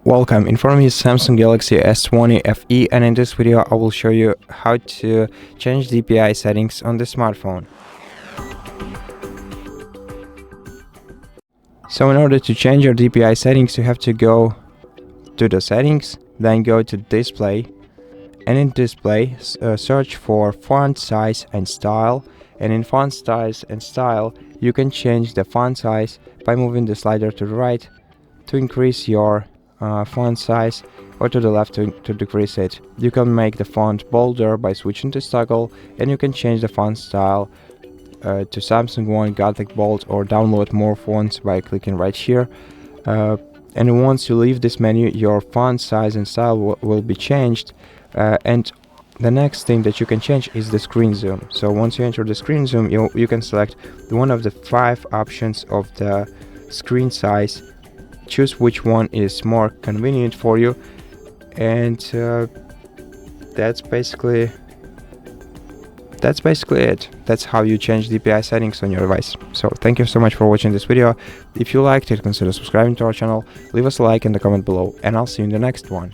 Welcome, in front of me is Samsung Galaxy S20 FE, and in this video I will show you how to change DPI settings on the smartphone. So in order to change your DPI settings, you have to go to the settings, then go to display, and in display search for font size and style, and in font size and style you can change the font size by moving the slider to the right to increase your font size, or to the left to decrease it. You can make the font bolder by switching to toggle, and you can change the font style to Samsung one, Gothic Bold, or download more fonts by clicking right here. And once you leave this menu, your font size and style will be changed, and the next thing that you can change is the screen zoom. So once you enter the screen zoom, you can select one of the 5 options of the screen size, choose which one is more convenient for you, and that's basically it. That's how you change DPI settings on your device. So thank you so much for watching this video. If you liked it, consider subscribing to our channel, leave us a like in the comment below, and I'll see you in the next one.